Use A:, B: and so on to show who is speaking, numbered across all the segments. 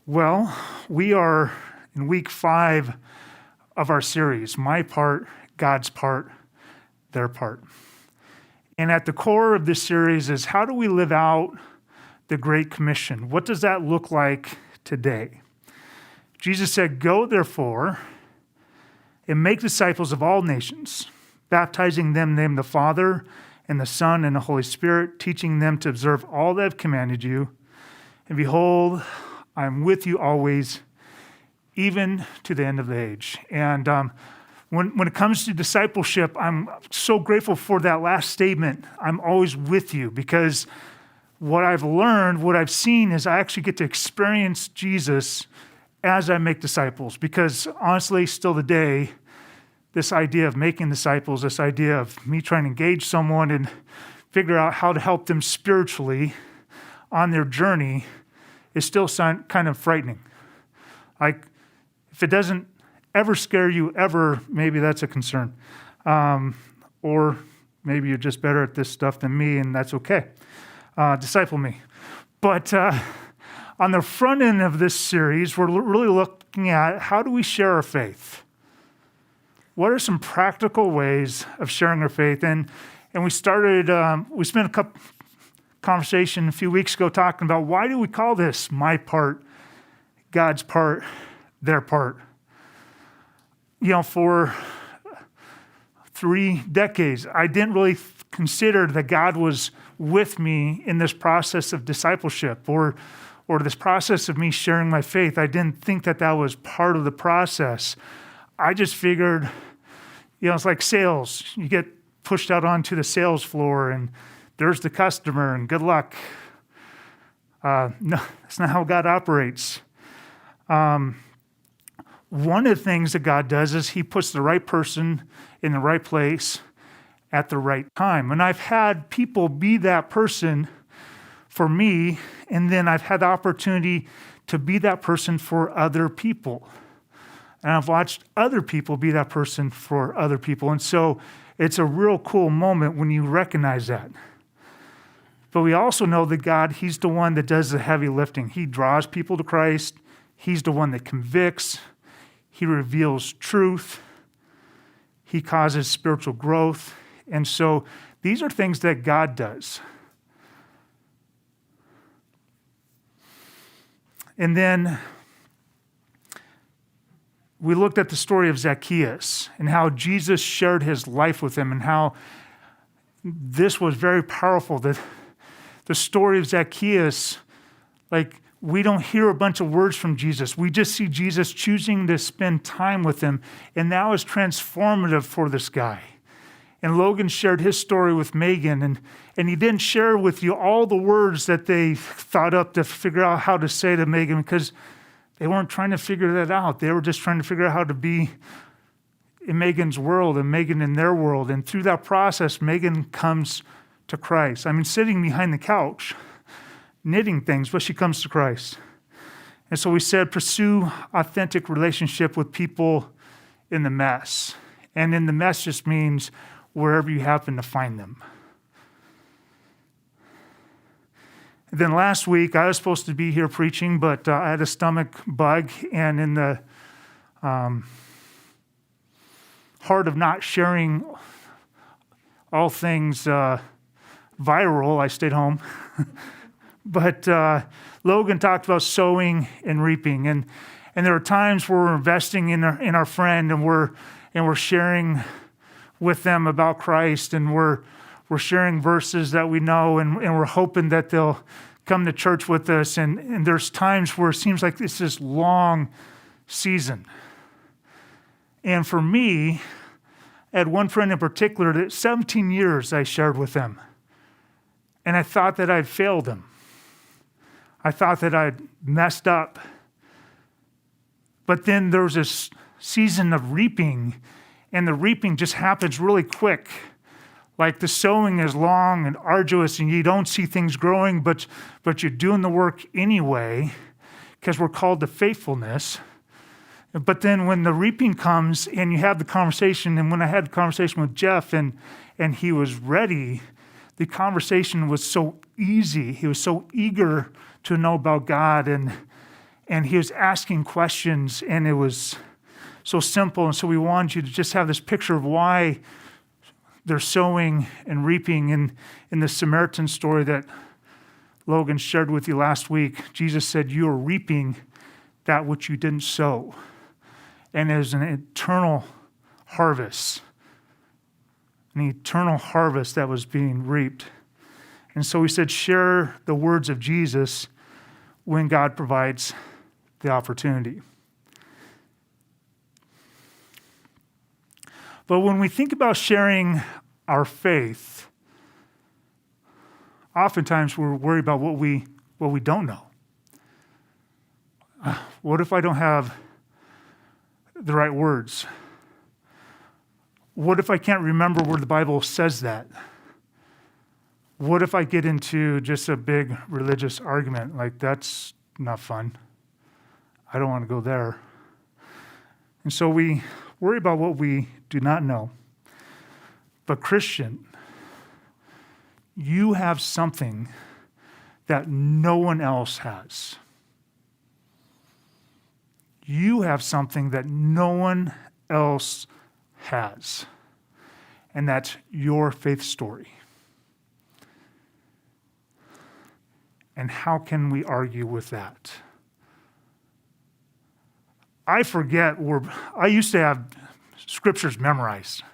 A: Well, we are in week 5 of our series, My Part, God's Part, Their Part. And at the core of this series is how do we live out the Great Commission? What does that look like today? Jesus said, "Go therefore and make disciples of all nations, baptizing them in the name of the Father and the Son and the Holy Spirit, teaching them to observe all that I've commanded you. And behold, I am with you always, even to the end of the age." And when it comes to discipleship, I'm so grateful for that last statement, "I'm always with you," because what I've learned, what I've seen is I actually get to experience Jesus as I make disciples. Because honestly, still today, this idea of making disciples, this idea of me trying to engage someone and figure out how to help them spiritually on their journey is still kind of frightening. Like, if it doesn't ever scare you ever, maybe that's a concern. Or maybe you're just better at this stuff than me, and that's okay. Disciple me. But on the front end of this series, we're really looking at how do we share our faith? What are some practical ways of sharing our faith? And we spent a conversation a few weeks ago talking about why do we call this My Part, God's Part, Their Part? You know, for 3 decades, I didn't really consider that God was with me in this process of discipleship or this process of me sharing my faith. I didn't think that was part of the process. I just figured, it's like sales. You get pushed out onto the sales floor and there's the customer and good luck. No, that's not how God operates. One of the things that God does is he puts the right person in the right place at the right time. And I've had people be that person for me, and then I've had the opportunity to be that person for other people. And I've watched other people be that person for other people. And so it's a real cool moment when you recognize that. But we also know that God, he's the one that does the heavy lifting. He draws people to Christ. He's the one that convicts. He reveals truth. He causes spiritual growth. And so these are things that God does. And then we looked at the story of Zacchaeus and how Jesus shared his life with him and how this was very powerful. The story of Zacchaeus, like, we don't hear a bunch of words from Jesus. We just see Jesus choosing to spend time with him, and that was transformative for this guy. And Logan shared his story with Megan, and he didn't share with you all the words that they thought up to figure out how to say to Megan, because they weren't trying to figure that out. They were just trying to figure out how to be in Megan's world and Megan in their world. And through that process, Megan comes to Christ. I mean, sitting behind the couch, knitting things, but she comes to Christ. And so we said, pursue authentic relationship with people in the mess. And in the mess just means wherever you happen to find them. And then last week, I was supposed to be here preaching, but I had a stomach bug, and in the heart of not sharing all things viral, I stayed home. But Logan talked about sowing and reaping, and there are times where we're investing in our friend, and we're sharing with them about Christ, and we're sharing verses that we know, and we're hoping that they'll come to church with us. And there's times where it seems like it's this long season. And for me, I had one friend in particular that 17 years I shared with him. And I thought that I'd failed him. I thought that I'd messed up. But then there was this season of reaping, and the reaping just happens really quick. Like the sowing is long and arduous, and you don't see things growing, but you're doing the work anyway, because we're called to faithfulness. But then when the reaping comes and you have the conversation, and when I had the conversation with Jeff and he was ready, the conversation was so easy. He was so eager to know about God, and And he was asking questions, and it was so simple. And so we wanted you to just have this picture of why they're sowing and reaping. In the Samaritan story that Logan shared with you last week, Jesus said, you are reaping that which you didn't sow. And there's an eternal harvest, that was being reaped. And so we said, share the words of Jesus when God provides the opportunity. But when we think about sharing our faith, oftentimes we're worried about what we don't know. What if I don't have the right words? What if I can't remember where the Bible says that? What if I get into just a big religious argument? Like, that's not fun. I don't want to go there. And so we worry about what we do not know. But Christian, you have something that no one else has. You have something that no one else has. And that's your faith story. And how can we argue with that? I used to have scriptures memorized.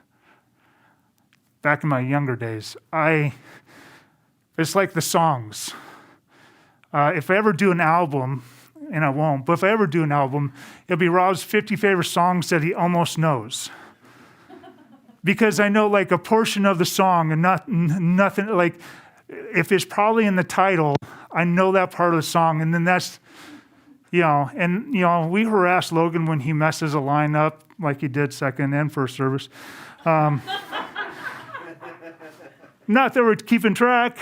A: Back in my younger days, it's like the songs. If I ever do an album, and I won't, but if I ever do an album, it'll be Rob's 50 favorite songs that he almost knows. Because I know like a portion of the song and nothing, like if it's probably in the title, I know that part of the song, and then that's, we harass Logan when he messes a line up like he did second and first service. Not that we're keeping track.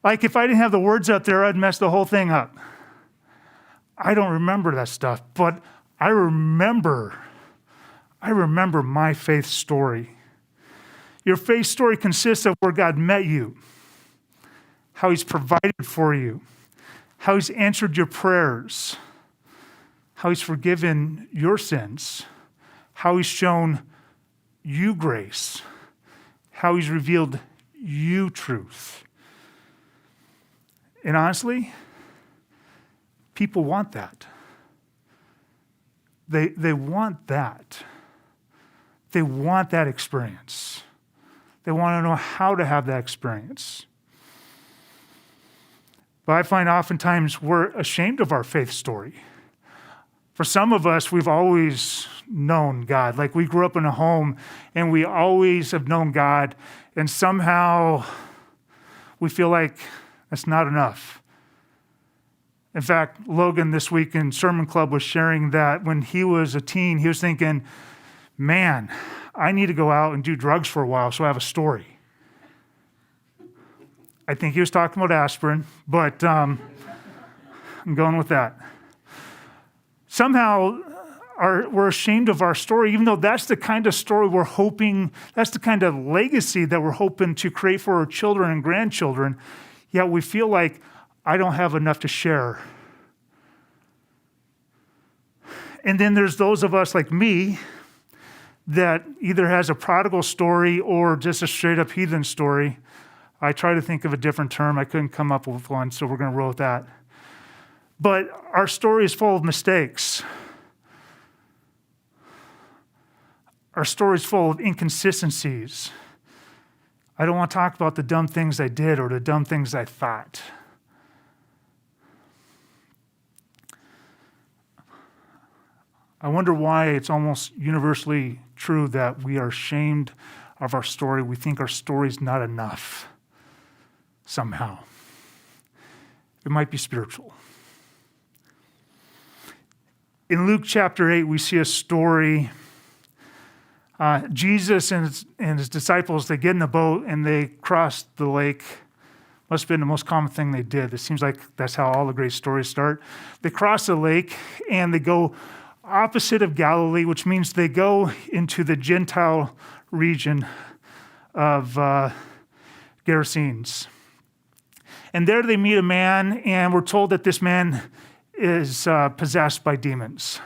A: Like if I didn't have the words up there, I'd mess the whole thing up. I don't remember that stuff, but I remember my faith story. Your faith story consists of where God met you, how he's provided for you, how he's answered your prayers, how he's forgiven your sins, how he's shown you grace, how he's revealed you truth. And honestly, people want that. They want that. They want that experience. They want to know how to have that experience. But I find oftentimes we're ashamed of our faith story. For some of us, we've always known God. Like we grew up in a home and we always have known God, and somehow we feel like that's not enough. In fact, Logan this week in Sermon Club was sharing that when he was a teen, he was thinking, man, I need to go out and do drugs for a while so I have a story. I think he was talking about aspirin, but I'm going with that. Somehow, we're ashamed of our story, even though that's the kind of story we're hoping, that's the kind of legacy that we're hoping to create for our children and grandchildren, yet we feel like I don't have enough to share. And then there's those of us like me that either has a prodigal story or just a straight up heathen story. I try to think of a different term. I couldn't come up with one, so we're going to roll with that. But our story is full of mistakes. Our story is full of inconsistencies. I don't want to talk about the dumb things I did or the dumb things I thought. I wonder why it's almost universally true that we are ashamed of our story. We think our story is not enough somehow. It might be spiritual. In Luke chapter 8, we see a story. Jesus and his disciples, they get in the boat and they cross the lake. Must have been the most common thing they did. It seems like that's how all the great stories start. They cross the lake and they go opposite of Galilee, which means they go into the Gentile region of Gerasenes. And there they meet a man, and we're told that this man is possessed by demons.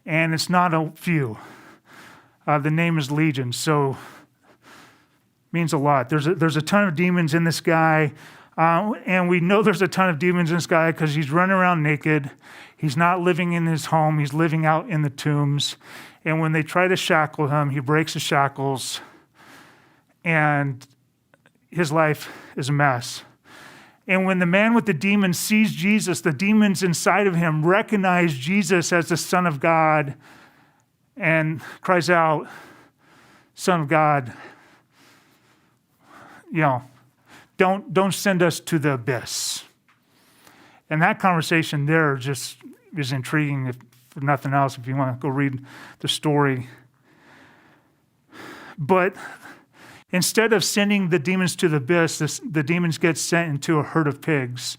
A: And it's not a few. The name is Legion, so means a lot. There's a ton of demons in this guy, and we know there's a ton of demons in this guy because he's running around naked. He's not living in his home. He's living out in the tombs. And when they try to shackle him, he breaks the shackles, and his life is a mess. And when the man with the demons sees Jesus, the demons inside of him recognize Jesus as the Son of God and cries out, Son of God, don't send us to the abyss. And that conversation there just is intriguing, if for nothing else, if you want to go read the story. But instead of sending the demons to the abyss, the demons get sent into a herd of pigs.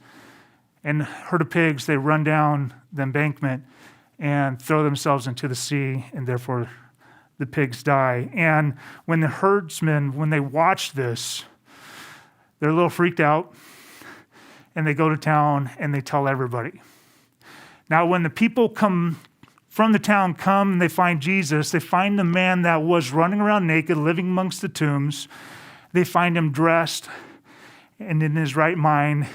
A: And the herd of pigs, they run down the embankment and throw themselves into the sea, and therefore the pigs die. And when the herdsmen, when they watch this, they're a little freaked out, and they go to town and they tell everybody. Now, when the people come from the town and they find Jesus, they find the man that was running around naked, living amongst the tombs. They find him dressed and in his right mind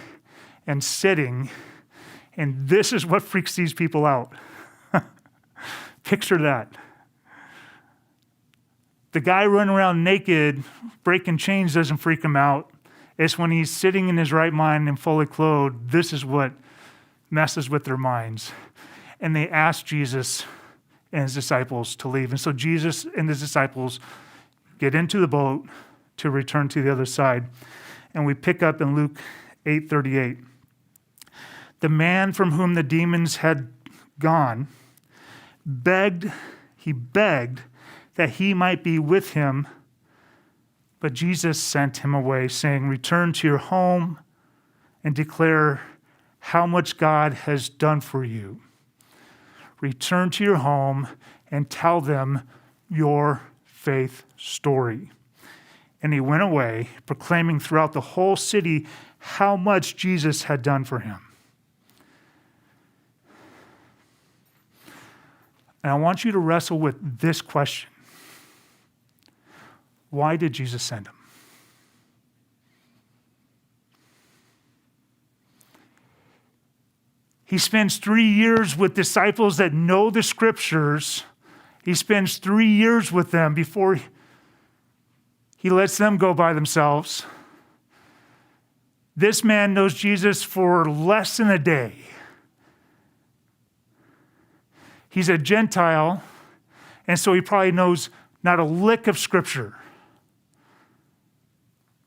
A: and sitting. And this is what freaks these people out. Picture that. The guy running around naked, breaking chains doesn't freak him out. It's when he's sitting in his right mind and fully clothed, this is what messes with their minds. And they ask Jesus and his disciples to leave. And so Jesus and his disciples get into the boat to return to the other side. And we pick up in Luke 8:38. The man from whom the demons had gone begged that he might be with him, but Jesus sent him away, saying, return to your home and declare how much God has done for you. Return to your home and tell them your faith story. And he went away, proclaiming throughout the whole city how much Jesus had done for him. And I want you to wrestle with this question. Why did Jesus send him? He spends 3 years with disciples that know the scriptures. He spends 3 years with them before he lets them go by themselves. This man knows Jesus for less than a day. He's a Gentile, and so he probably knows not a lick of scripture.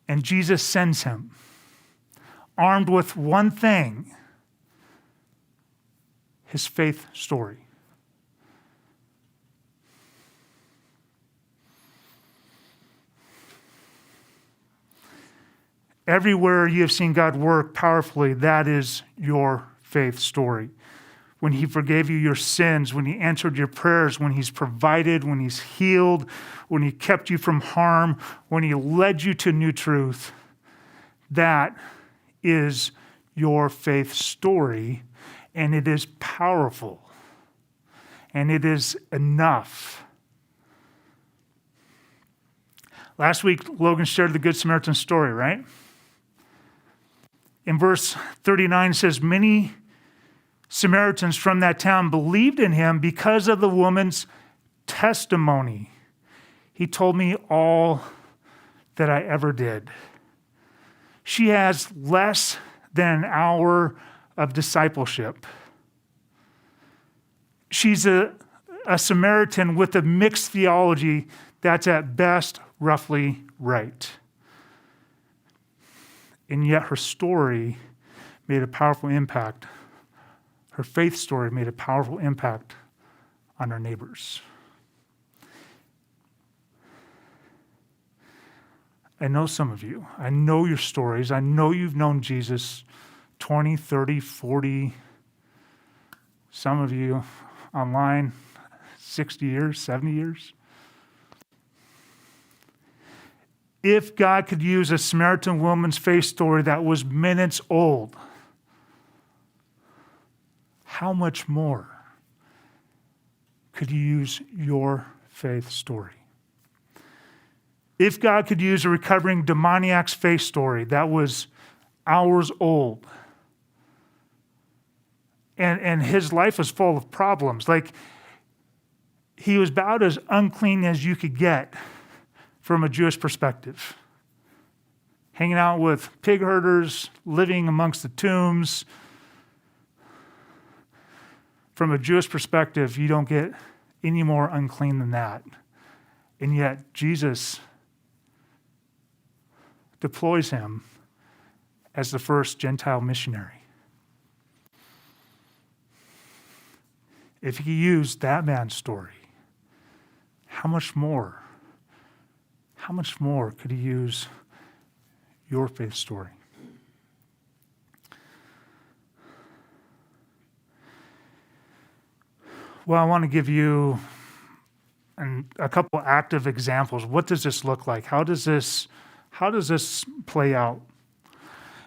A: And Jesus sends him, armed with one thing, his faith story. Everywhere you have seen God work powerfully, that is your faith story. When he forgave you your sins, when he answered your prayers, when he's provided, when he's healed, when he kept you from harm, when he led you to new truth, that is your faith story, and it is powerful, and it is enough. Last week, Logan shared the Good Samaritan story, right? In verse 39, it says, many Samaritans from that town believed in him because of the woman's testimony. He told me all that I ever did. She has less than an hour of discipleship. She's a Samaritan with a mixed theology that's at best roughly right. And yet her story made a powerful impact. Her faith story made a powerful impact on her neighbors. I know some of you. I know your stories. I know you've known Jesus 20, 30, 40. Some of you online, 60 years, 70 years. If God could use a Samaritan woman's faith story that was minutes old, how much more could He use your faith story? If God could use a recovering demoniac's faith story that was hours old, and his life was full of problems, like he was about as unclean as you could get from a Jewish perspective. Hanging out with pig herders, living amongst the tombs. From a Jewish perspective, you don't get any more unclean than that. And yet, Jesus deploys him as the first Gentile missionary. If he used that man's story, how much more could he use your faith story? Well, I want to give you a couple active examples. What does this look like? How does this play out?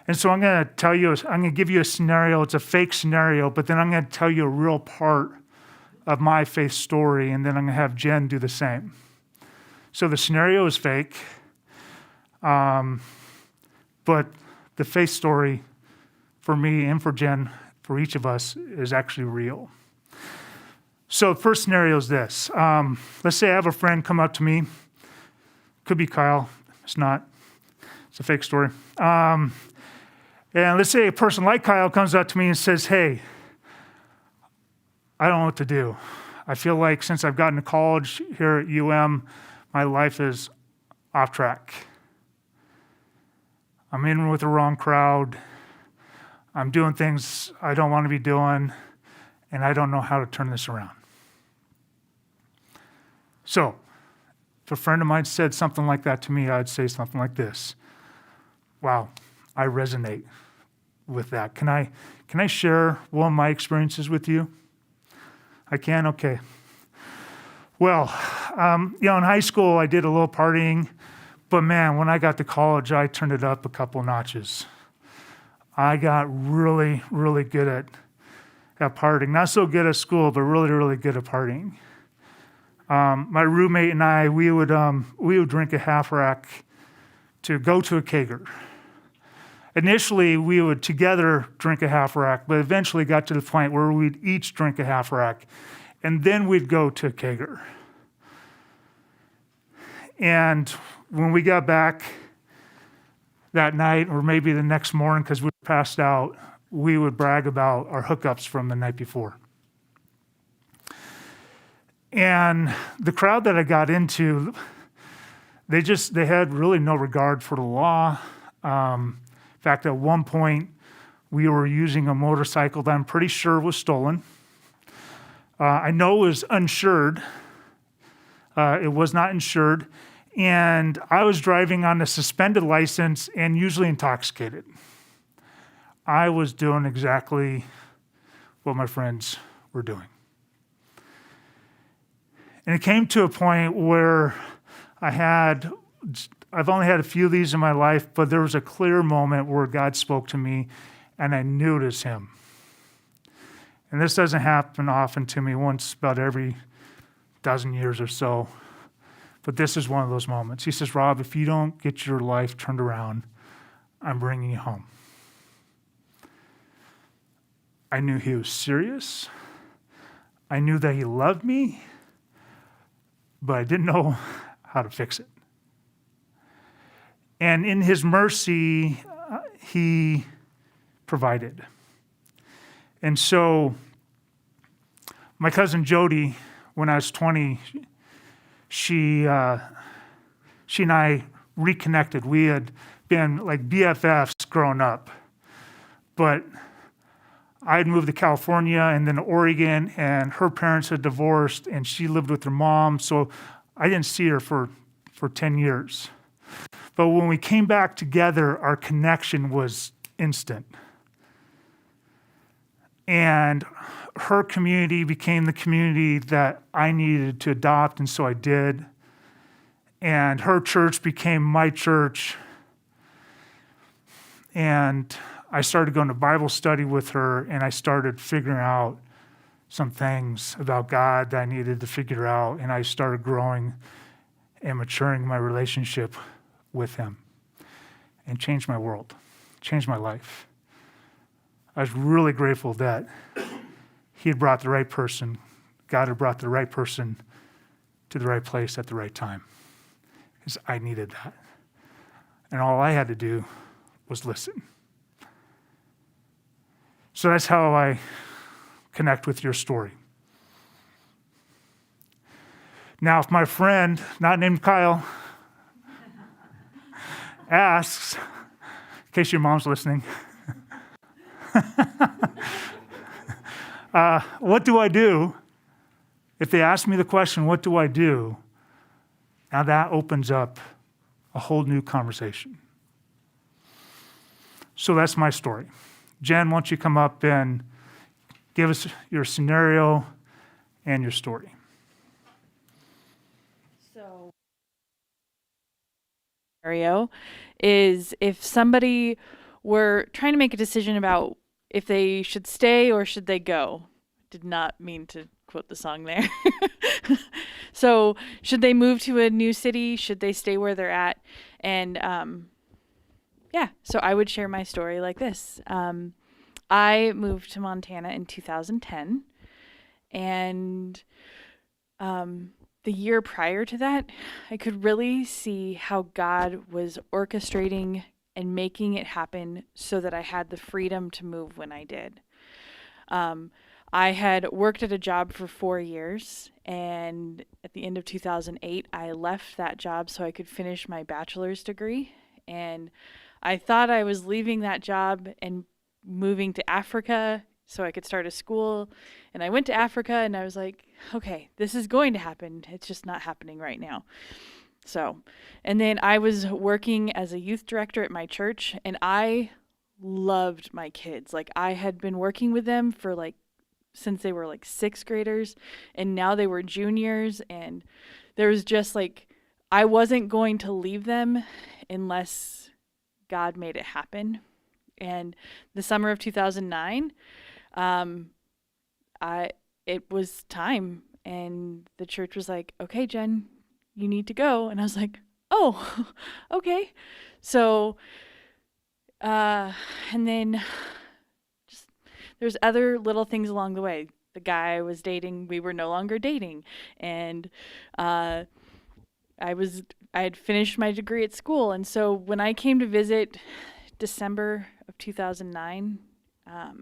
A: And so I'm going to give you a scenario. It's a fake scenario, but then I'm going to tell you a real part of my faith story, and then I'm going to have Jen do the same. So the scenario is fake, but the faith story for me and for Jen, for each of us, is actually real. So the first scenario is this. Let's say I have a friend come up to me. Could be Kyle. It's not. It's a fake story. And let's say a person like Kyle comes up to me and says, hey, I don't know what to do. I feel like since I've gotten to college here at UM, my life is off track. I'm in with the wrong crowd. I'm doing things I don't want to be doing, and I don't know how to turn this around. So, if a friend of mine said something like that to me, I'd say something like this. Wow, I resonate with that. Can I share one of my experiences with you? I can? Okay. Well, in high school, I did a little partying, but man, when I got to college, I turned it up a couple notches. I got really, really good at partying. Not so good at school, but really, really good at partying. My roommate and I, we would drink a half rack to go to a kegger. Initially, we would together drink a half rack, but eventually got to the point where we'd each drink a half rack, and then we'd go to a kegger. And when we got back that night, or maybe the next morning because we were passed out, we would brag about our hookups from the night before. And the crowd that I got into, they had really no regard for the law. In fact, at one point, we were using a motorcycle that I'm pretty sure was stolen. I know it was uninsured. It was not insured. And I was driving on a suspended license and usually intoxicated. I was doing exactly what my friends were doing. And it came to a point where I've only had a few of these in my life, but there was a clear moment where God spoke to me and I knew it was him. And this doesn't happen often to me, once about every dozen years or so. But this is one of those moments. He says, Rob, if you don't get your life turned around, I'm bringing you home. I knew he was serious. I knew that he loved me, but I didn't know how to fix it. And in his mercy, he provided. And so my cousin Jody, when I was 20, she and I reconnected. We had been like BFFs growing up. But I had moved to California and then to Oregon, and her parents had divorced, and she lived with her mom. So I didn't see her for 10 years. But when we came back together, our connection was instant. And her community became the community that I needed to adopt, and so I did. And her church became my church. And I started going to Bible study with her, and I started figuring out some things about God that I needed to figure out, and I started growing and maturing my relationship with him, and changed my world, changed my life. I was really grateful that he had brought the right person, God had brought the right person to the right place at the right time, because I needed that. And all I had to do was listen. So that's how I connect with your story. Now, if my friend, not named Kyle, asks, in case your mom's listening, what do I do? If they ask me the question, what do I do? Now that opens up a whole new conversation. So that's my story. Jen, why don't you come up and give us your scenario and your story.
B: So, scenario is if somebody were trying to make a decision about if they should stay or should they go. Did not mean to quote the song there. So, should they move to a new city? Should they stay where they're at? And so I would share my story like this. I moved to Montana in 2010, and the year prior to that, I could really see how God was orchestrating and making it happen so that I had the freedom to move when I did. I had worked at a job for 4 years, and at the end of 2008, I left that job so I could finish my bachelor's degree. And I thought I was leaving that job and moving to Africa so I could start a school. And I went to Africa and I was like, okay, this is going to happen. It's just not happening right now. So, and then I was working as a youth director at my church, and I loved my kids. Like, I had been working with them for since they were sixth graders, and now they were juniors. And there was just I wasn't going to leave them unless God made it happen. And the summer of 2009, it was time, and the church was like, okay, Jen, you need to go. And I was like, oh, okay. So, and then just there's other little things along the way. The guy I was dating, we were no longer dating. And I had finished my degree at school. And so when I came to visit December of 2009, I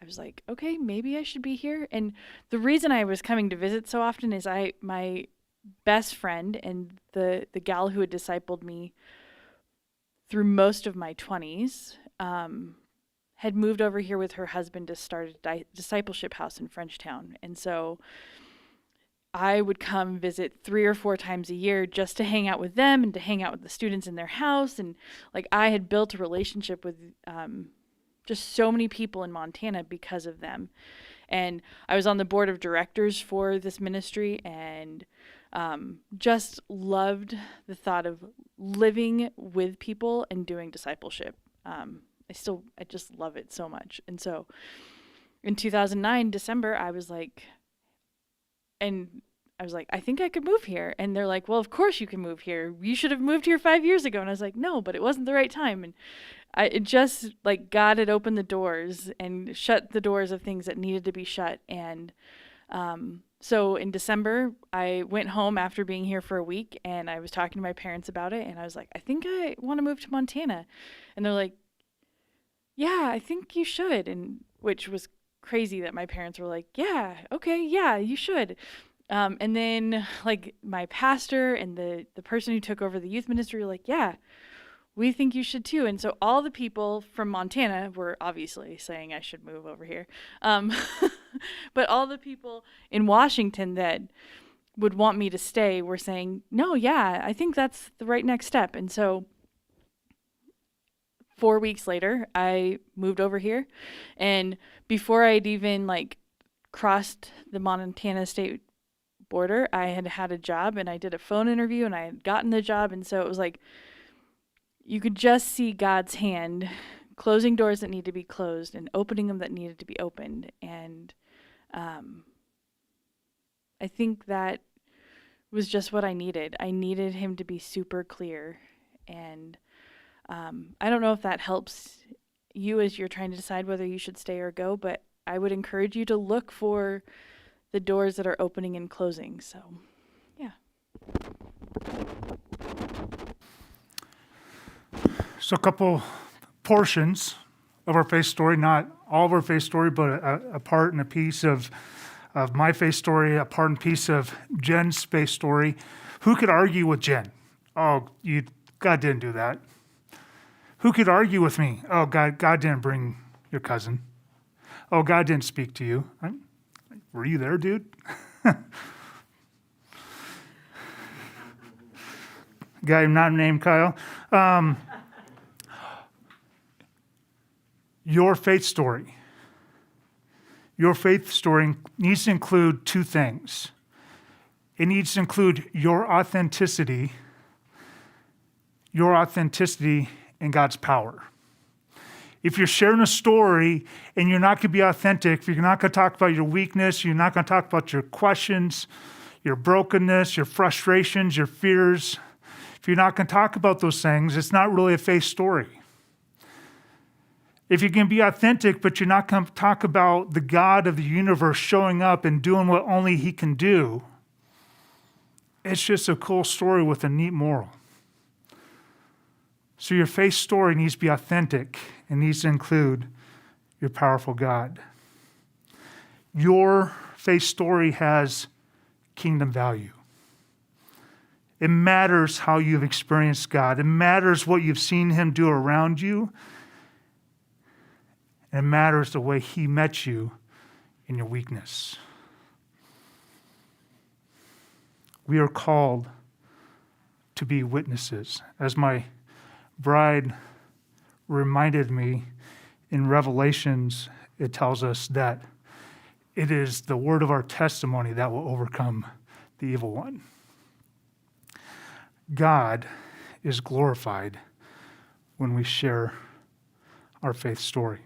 B: was like, okay, maybe I should be here. And the reason I was coming to visit so often is my best friend and the gal who had discipled me through most of my 20s had moved over here with her husband to start a discipleship house in Frenchtown. And so I would come visit 3 or 4 times a year just to hang out with them and to hang out with the students in their house. And I had built a relationship with just so many people in Montana because of them. And I was on the board of directors for this ministry, and just loved the thought of living with people and doing discipleship. I just love it so much. And so in 2009, December, I was like, I think I could move here. And they're like, well, of course you can move here. You should have moved here 5 years ago. And I was like, no, but it wasn't the right time. And it just God had opened the doors and shut the doors of things that needed to be shut. And so in December, I went home after being here for a week, and I was talking to my parents about it. And I was like, I think I want to move to Montana. And they're like, yeah, I think you should. And which was crazy that my parents were like, yeah, okay, yeah, you should. And then my pastor and the person who took over the youth ministry were like, yeah, we think you should too. And so all the people from Montana were obviously saying I should move over here. But all the people in Washington that would want me to stay were saying, no, yeah, I think that's the right next step. And so 4 weeks later, I moved over here. And before I'd even crossed the Montana state border. I had a job, and I did a phone interview, and I had gotten the job. And so it was like, you could just see God's hand closing doors that need to be closed and opening them that needed to be opened. And I think that was just what I needed. I needed him to be super clear. And I don't know if that helps you as you're trying to decide whether you should stay or go, but I would encourage you to look for the doors that are opening and closing. So, yeah.
A: So a couple portions of our faith story, not all of our faith story, but a part and a piece of my faith story, a part and piece of Jen's faith story. Who could argue with Jen? Oh, God didn't do that. Who could argue with me? Oh, God didn't bring your cousin. Oh, God didn't speak to you. Were you there, dude? Guy not named Kyle. Your faith story needs to include two things. It needs to include your authenticity and God's power. If you're sharing a story and you're not going to be authentic, if you're not going to talk about your weakness, you're not going to talk about your questions, your brokenness, your frustrations, your fears, if you're not going to talk about those things, it's not really a faith story. If you can be authentic, but you're not going to talk about the God of the universe showing up and doing what only he can do, it's just a cool story with a neat moral. So your faith story needs to be authentic and needs to include your powerful God. Your faith story has kingdom value. It matters how you've experienced God. It matters what you've seen him do around you. And it matters the way he met you in your weakness. We are called to be witnesses. As my bride reminded me in Revelations, it tells us that it is the word of our testimony that will overcome the evil one. God is glorified when we share our faith story.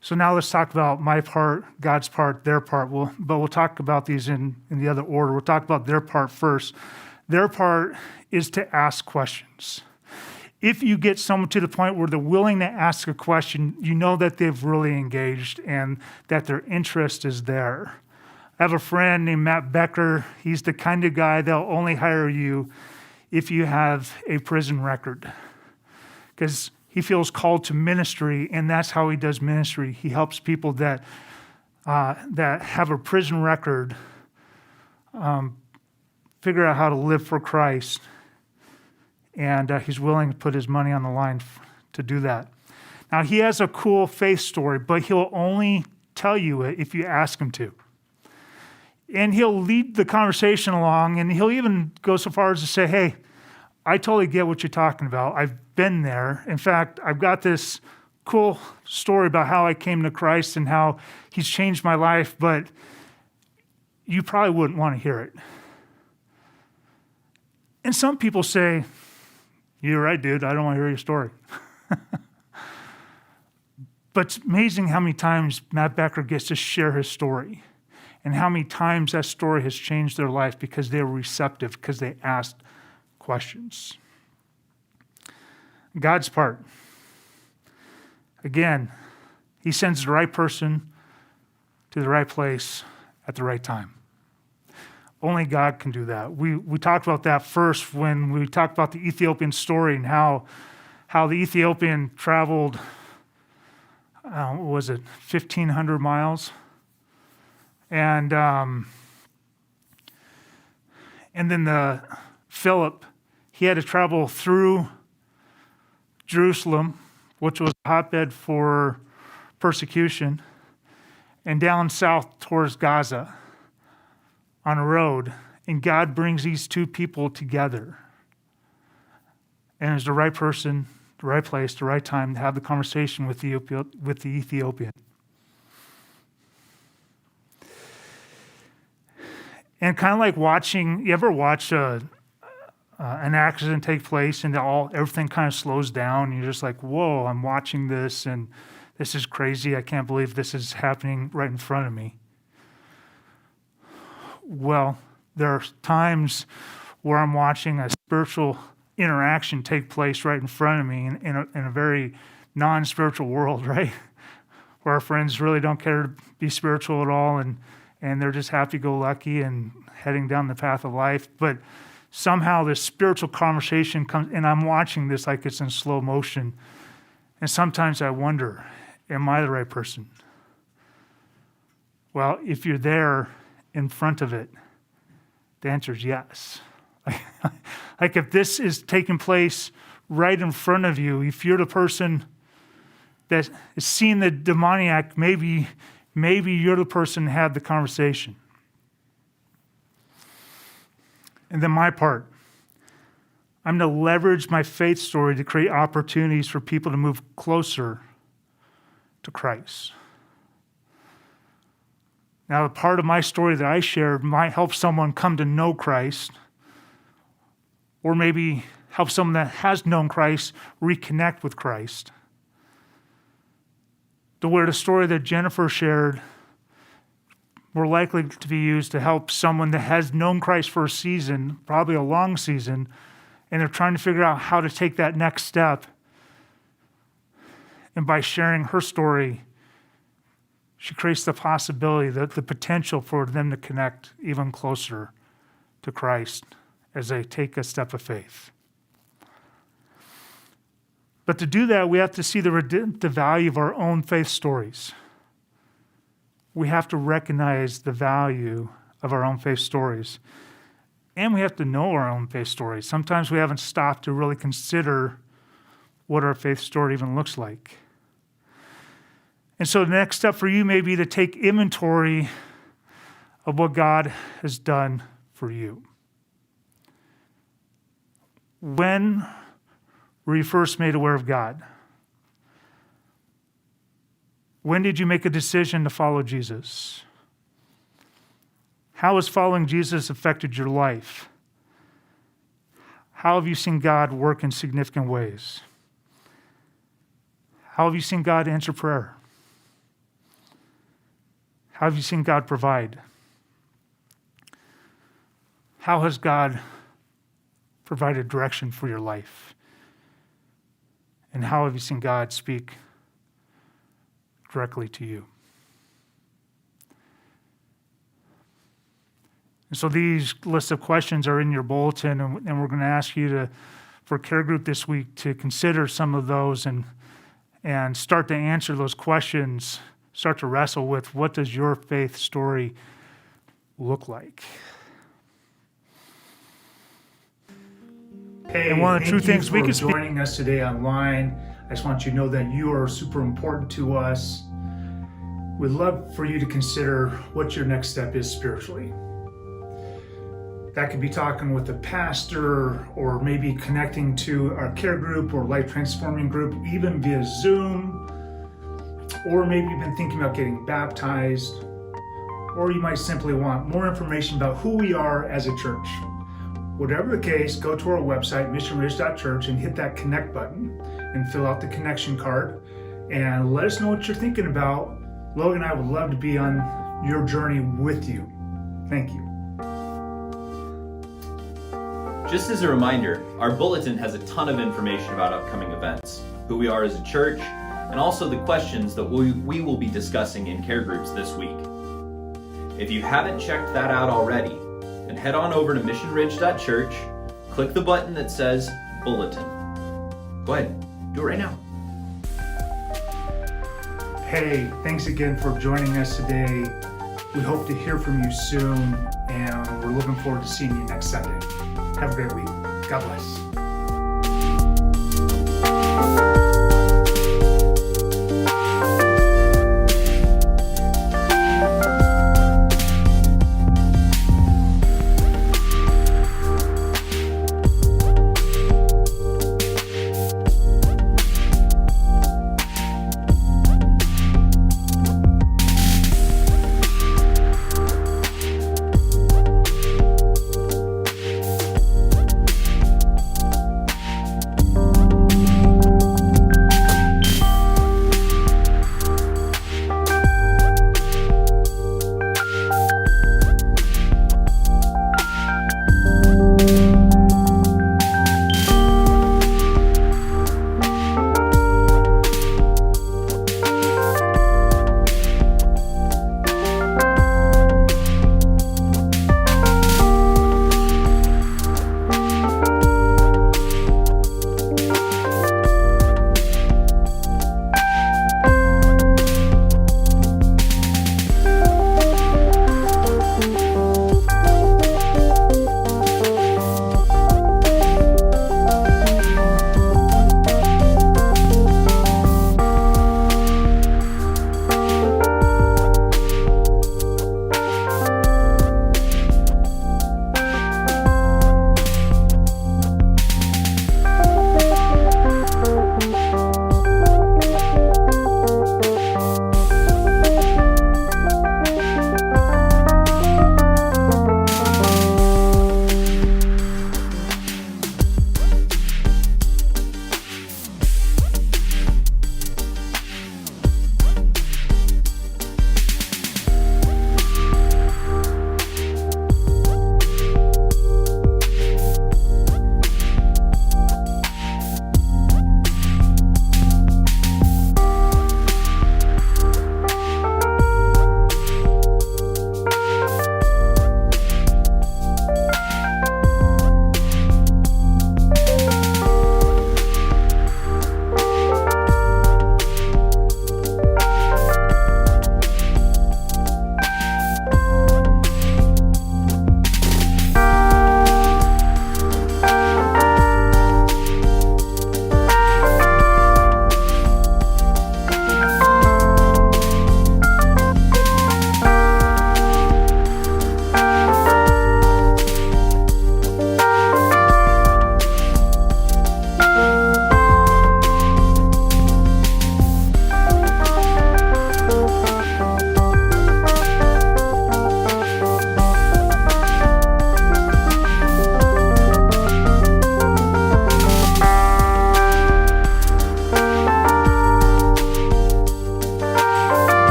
A: So now let's talk about my part, God's part, their part. But we'll talk about these in the other order. We'll talk about their part first. Their part is to ask questions. If you get someone to the point where they're willing to ask a question, you know that they've really engaged and that their interest is there. I have a friend named Matt Becker. He's the kind of guy that'll only hire you if you have a prison record, because he feels called to ministry, and that's how he does ministry. He helps people that have a prison record figure out how to live for Christ, and he's willing to put his money on the line to do that. Now, he has a cool faith story, but he'll only tell you it if you ask him to. And he'll lead the conversation along, and he'll even go so far as to say, hey, I totally get what you're talking about. I've been there. In fact, I've got this cool story about how I came to Christ and how he's changed my life, but you probably wouldn't want to hear it. And some people say, you're right, dude, I don't want to hear your story. But it's amazing how many times Matt Becker gets to share his story and how many times that story has changed their life because they were receptive, because they asked questions. God's part. Again, he sends the right person to the right place at the right time. Only God can do that. We talked about that first when we talked about the Ethiopian story and how the Ethiopian traveled, what was it, 1,500 miles? And then Philip, he had to travel through Jerusalem, which was a hotbed for persecution, and down south towards Gaza on a road. And God brings these two people together. And it's the right person, the right place, the right time to have the conversation with the Ethiopian. And kind of like watching, you ever watch an accident take place and everything kind of slows down. And you're just like, whoa, I'm watching this and this is crazy. I can't believe this is happening right in front of me. Well, there are times where I'm watching a spiritual interaction take place right in front of me in a very non-spiritual world, right? Where our friends really don't care to be spiritual at all and they're just happy-go-lucky and heading down the path of life. But somehow this spiritual conversation comes, and I'm watching this like it's in slow motion. And sometimes I wonder, am I the right person? Well, if you're there in front of it, the answer is yes. Like if this is taking place right in front of you, if you're the person that is seeing the demoniac, maybe you're the person who had the conversation. And then my part, I'm to leverage my faith story to create opportunities for people to move closer to Christ. Now, the part of my story that I shared might help someone come to know Christ, or maybe help someone that has known Christ reconnect with Christ. To where the story that Jennifer shared more likely to be used to help someone that has known Christ for a season, probably a long season, and they're trying to figure out how to take that next step. And by sharing her story, she creates the possibility, the potential for them to connect even closer to Christ as they take a step of faith. But to do that, we have to see the value of our own faith stories. We have to recognize the value of our own faith stories. And we have to know our own faith stories. Sometimes we haven't stopped to really consider what our faith story even looks like. And so the next step for you may be to take inventory of what God has done for you. When were you first made aware of God? When did you make a decision to follow Jesus? How has following Jesus affected your life? How have you seen God work in significant ways? How have you seen God answer prayer? How have you seen God provide? How has God provided direction for your life? And how have you seen God speak directly to you? And so these lists of questions are in your bulletin, and we're going to ask you for care group this week to consider some of those and start to answer those questions, start to wrestle with what does your faith story look like? Hey, and one of the true things we can joining us today online. I just want you to know that you are super important to us. We'd love for you to consider what your next step is spiritually. That could be talking with a pastor, or maybe connecting to our care group or life transforming group, even via Zoom. Or maybe you've been thinking about getting baptized, or you might simply want more information about who we are as a church. Whatever the case, go to our website, missionridge.church, and hit that connect button and fill out the connection card and let us know what you're thinking about. Logan and I would love to be on your journey with you. Thank you.
C: Just as a reminder, our bulletin has a ton of information about upcoming events, who we are as a church, and also the questions that we will be discussing in care groups this week. If you haven't checked that out already, then head on over to missionridge.church, click the button that says Bulletin. Go ahead, do it right now.
A: Hey, thanks again for joining us today. We hope to hear from you soon, and we're looking forward to seeing you next Sunday. Have a great week. God bless.